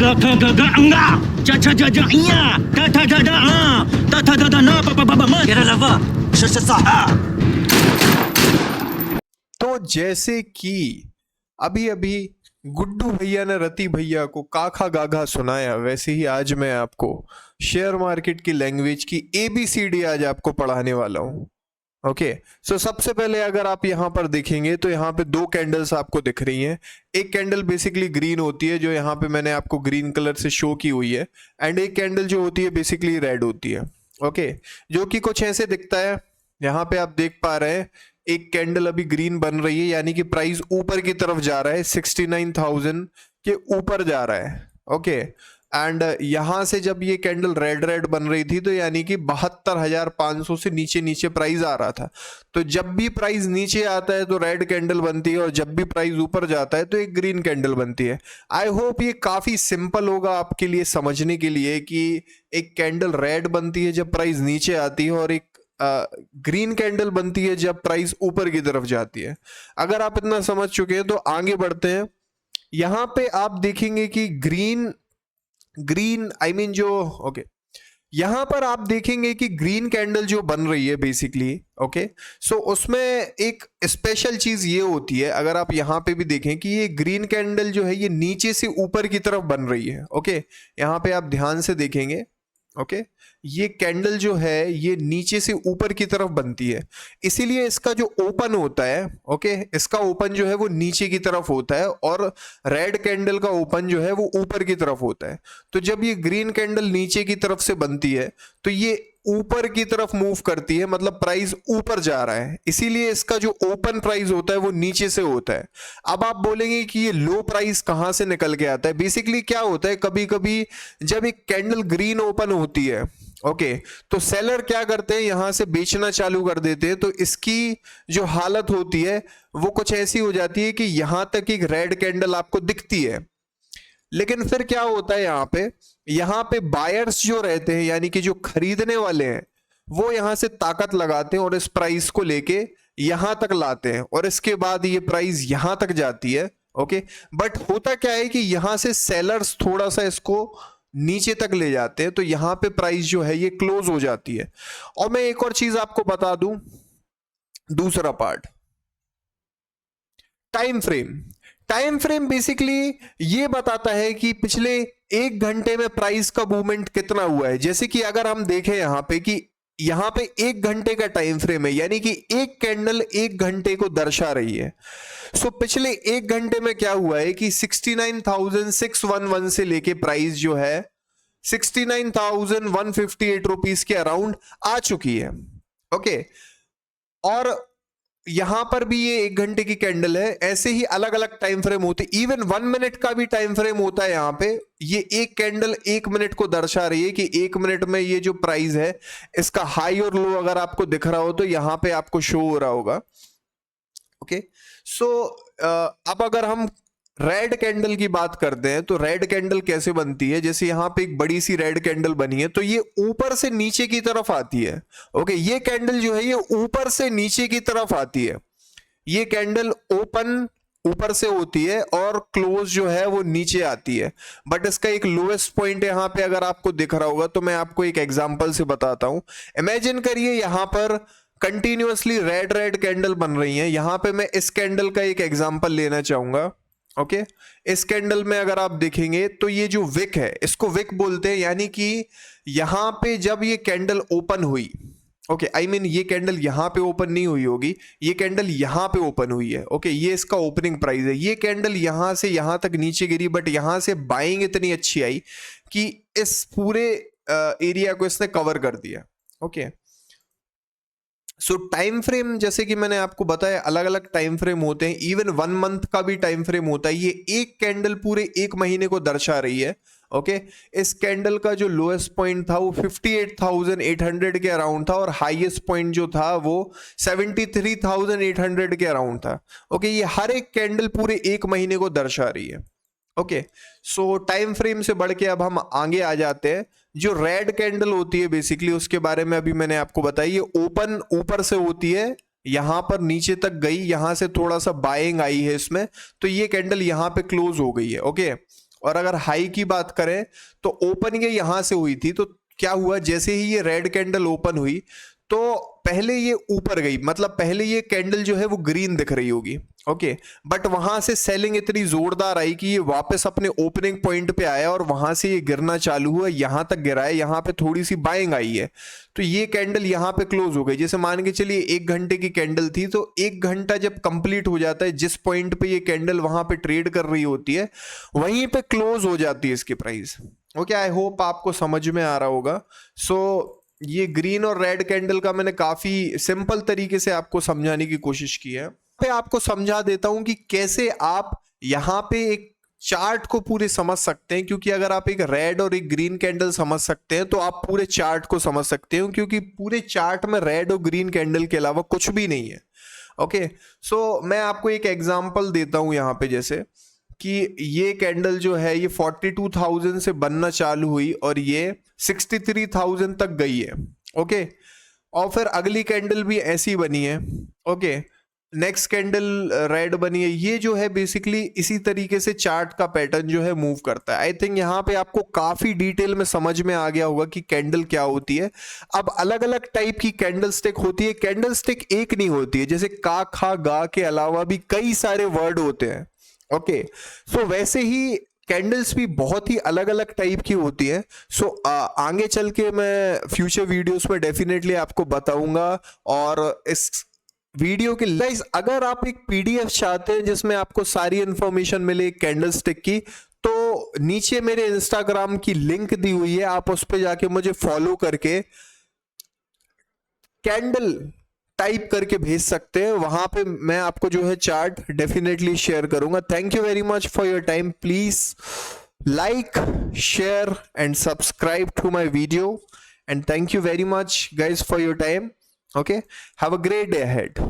ग ख ग ग अंगा च छ ज ज इया ट ठ ड ड आ त थ द द न प प ब ब म ग र ल व श श स आ। तो जैसे कि अभी अभी गुड्डू भैया ने रति भैया को काखा गाघा सुनाया, वैसे ही आज मैं आपको शेयर मार्केट की लैंग्वेज की ABCD आज आपको पढ़ाने वाला हूं। ओके, सो सबसे पहले अगर आप यहाँ पर देखेंगे तो यहाँ पे दो कैंडल्स आपको दिख रही हैं। एक कैंडल बेसिकली ग्रीन होती है, जो यहाँ पे मैंने आपको ग्रीन कलर से शो की हुई है, एंड एक कैंडल जो होती है बेसिकली रेड होती है। ओके, जो कि कुछ ऐसे दिखता है। यहाँ पे आप देख पा रहे हैं एक कैंडल अभी ग्रीन बन रही है, यानी कि प्राइस ऊपर की तरफ जा रहा है, 69,000 के ऊपर जा रहा है। ओके, एंड यहां से जब ये कैंडल रेड रेड बन रही थी तो यानी कि 72,500 से नीचे नीचे प्राइस आ रहा था। तो जब भी प्राइस नीचे आता है तो रेड कैंडल बनती है, और जब भी प्राइस ऊपर जाता है तो एक ग्रीन कैंडल बनती है। आई होप ये काफी सिंपल होगा आपके लिए समझने के लिए कि एक कैंडल रेड बनती है जब प्राइस नीचे आती है, और एक ग्रीन कैंडल बनती है जब प्राइस ऊपर की तरफ जाती है। अगर आप इतना समझ चुके हैं तो आगे बढ़ते हैं। यहां पे आप देखेंगे कि यहां पर आप देखेंगे कि ग्रीन कैंडल जो बन रही है बेसिकली, ओके, सो उसमें एक स्पेशल चीज ये होती है, अगर आप यहां पे भी देखें कि ये ग्रीन कैंडल जो है ये नीचे से ऊपर की तरफ बन रही है। ओके, यहां पे आप ध्यान से देखेंगे, ओके, ये कैंडल जो है ये नीचे से ऊपर की तरफ बनती है, इसीलिए इसका जो ओपन होता है, ओके, इसका ओपन जो है वो नीचे की तरफ होता है, और रेड कैंडल का ओपन जो है वो ऊपर की तरफ होता है। तो जब ये ग्रीन कैंडल नीचे की तरफ से बनती है तो ये ऊपर की तरफ मूव करती है, मतलब प्राइस ऊपर जा रहा है, इसीलिए इसका जो ओपन प्राइस होता है वो नीचे से होता है। अब आप बोलेंगे कि ये लो प्राइस कहां से निकल के आता है। बेसिकली क्या होता है, कभी कभी जब एक कैंडल ग्रीन ओपन होती है, ओके, तो सेलर क्या करते हैं, यहां से बेचना चालू कर देते हैं, तो इसकी जो हालत होती है वो कुछ ऐसी हो जाती है कि यहां तक एक रेड कैंडल आपको दिखती है। लेकिन फिर क्या होता है, यहां पे बायर्स जो रहते हैं, यानी कि जो खरीदने वाले हैं, वो यहां से ताकत लगाते हैं और इस प्राइस को लेके यहां तक लाते हैं, और इसके बाद ये प्राइस यहां तक जाती है। ओके, बट होता क्या है कि यहां से सेलर्स थोड़ा सा इसको नीचे तक ले जाते हैं, तो यहां पे प्राइस जो है ये क्लोज हो जाती है। और मैं एक और चीज आपको बता दूं, दूसरा part, time frame. Time frame basically ये बताता है कि पिछले 1 घंटे में प्राइस का मूवमेंट कितना हुआ है। जैसे कि अगर हम देखें यहां पे कि यहां पे 1 घंटे का टाइम फ्रेम है, यानी कि एक कैंडल 1 घंटे को दर्शा रही है। सो पिछले 1 घंटे में क्या हुआ है कि 69,611 से लेके प्राइस जो है 69,158 रुपीज के अराउंड आ चुकी है। ओके, और यहां पर भी ये 1 घंटे की कैंडल है, ऐसे ही अलग अलग टाइम फ्रेम होते, इवन 1 मिनट का भी टाइम फ्रेम होता है। यहां पे ये एक कैंडल 1 मिनट को दर्शा रही है कि 1 मिनट में ये जो प्राइस है इसका हाई और लो अगर आपको दिख रहा हो तो यहां पे आपको शो हो रहा होगा। ओके, सो अब अगर हम रेड कैंडल की बात करते हैं तो रेड कैंडल कैसे बनती है, जैसे यहां पे एक बड़ी सी रेड कैंडल बनी है तो ये ऊपर से नीचे की तरफ आती है। ओके, ये कैंडल जो है ये ऊपर से नीचे की तरफ आती है। ये कैंडल ओपन ऊपर से होती है और क्लोज जो है वो नीचे आती है, बट इसका एक लोएस्ट पॉइंट यहां पे अगर आपको दिख रहा होगा तो मैं आपको एक एग्जांपल से बताता हूं। इमेजिन करिए यहां पर कंटिन्यूअसली रेड रेड कैंडल बन रही है। यहां पे मैं इस कैंडल का एक एग्जांपल लेना चाहूंगा। ओके, इस कैंडल में अगर आप देखेंगे तो ये जो विक है इसको विक बोलते हैं, यानी कि यहां पे जब ये कैंडल ओपन हुई, ओके, आई मीन ये कैंडल यहां पे ओपन नहीं हुई होगी, ये कैंडल यहां पे ओपन हुई है। ओके, ये इसका ओपनिंग प्राइस है। ये कैंडल यहां से यहां तक नीचे गिरी, बट यहां से बाइंग इतनी अच्छी आई कि इस पूरे एरिया को इसने कवर कर दिया। ओके, सो टाइम फ्रेम जैसे कि मैंने आपको बताया अलग अलग टाइम फ्रेम होते हैं, इवन 1 मंथ का भी टाइम फ्रेम होता है। ये एक कैंडल पूरे 1 महीने को दर्शा रही है। ओके, इस कैंडल का जो लोएस्ट पॉइंट था वो 58,800 के अराउंड था, और हाईएस्ट पॉइंट जो था वो 73,800 के अराउंड था। ओके, ये हर एक कैंडल पूरे 1 महीने को दर्शा रही है। ओके, सो टाइम फ्रेम से बढ़ के अब हम आगे आ जाते हैं। जो रेड कैंडल होती है बेसिकली उसके बारे में अभी मैंने आपको बताया, ये ओपन ऊपर से होती है, यहां पर नीचे तक गई, यहां से थोड़ा सा बाइंग आई है इसमें, तो ये कैंडल यहां पे क्लोज हो गई है। ओके, और अगर हाई की बात करें तो ओपन ये यहां से हुई थी, तो क्या हुआ, जैसे ही ये रेड कैंडल ओपन हुई तो पहले ये ऊपर गई, मतलब पहले ये कैंडल जो है वो ग्रीन दिख रही होगी, ओके, बट वहां से सेलिंग इतनी जोरदार आई कि ये वापस अपने ओपनिंग पॉइंट पे आया और वहां से ये गिरना चालू हुआ, यहां तक गिरा है, यहां पे थोड़ी सी बाइंग आई है, तो ये कैंडल यहां पे क्लोज हो गई। जैसे मान के चलिए 1 घंटे की कैंडल थी, तो 1 घंटा जब कंप्लीट हो जाता है, जिस पॉइंट पे ये कैंडल वहां पे ट्रेड कर रही होती है वहीं पे क्लोज हो जाती है इसकी प्राइस। ओके, आई होप आपको समझ में आ रहा होगा। सो ये ग्रीन और रेड कैंडल का मैंने काफी सिंपल तरीके से आपको समझाने की कोशिश की है। पे आपको समझा देता हूं कि कैसे आप यहां पे एक चार्ट को पूरे समझ सकते हैं, क्योंकि अगर आप एक रेड और एक ग्रीन कैंडल समझ सकते हैं तो आप पूरे चार्ट को समझ सकते हो, क्योंकि पूरे चार्ट में रेड और ग्रीन कैंडल के अलावा कुछ भी नहीं है। ओके, सो मैं आपको एक एग्जांपल देता हूं यहां पे, जैसे कि ये कैंडल जो है ये 42,000 से बनना चालू हुई और ये 63,000 तक गई है। ओके, और फिर अगली कैंडल भी ऐसी बनी है। ओके, नेक्स्ट कैंडल रेड बनी है। ये जो है बेसिकली इसी तरीके से चार्ट का पैटर्न जो है मूव करता है। आई थिंक यहाँ पे आपको काफी डिटेल में समझ में आ गया होगा कि कैंडल क्या होती है। अब अलग अलग टाइप की कैंडल स्टिक होती है, कैंडल स्टिक एक नहीं होती है, जैसे का खा गा के अलावा भी कई सारे वर्ड होते हैं। ओके, सो वैसे ही कैंडल्स भी बहुत ही अलग अलग टाइप की होती है। सो आगे चल के मैं फ्यूचर वीडियोस में डेफिनेटली आपको बताऊंगा। और इस वीडियो के गाइस, अगर आप एक पीडीएफ चाहते हैं जिसमें आपको सारी इंफॉर्मेशन मिले कैंडल स्टिक की, तो नीचे मेरे इंस्टाग्राम की लिंक दी हुई है, आप उस पर जाके मुझे फॉलो करके कैंडल टाइप करके भेज सकते हैं। वहां पे मैं आपको जो है चार्ट डेफिनेटली शेयर करूंगा। Thank you very much for your time. Please like, share and subscribe to my video, and thank you very much guys for your time. Okay, have a great day ahead.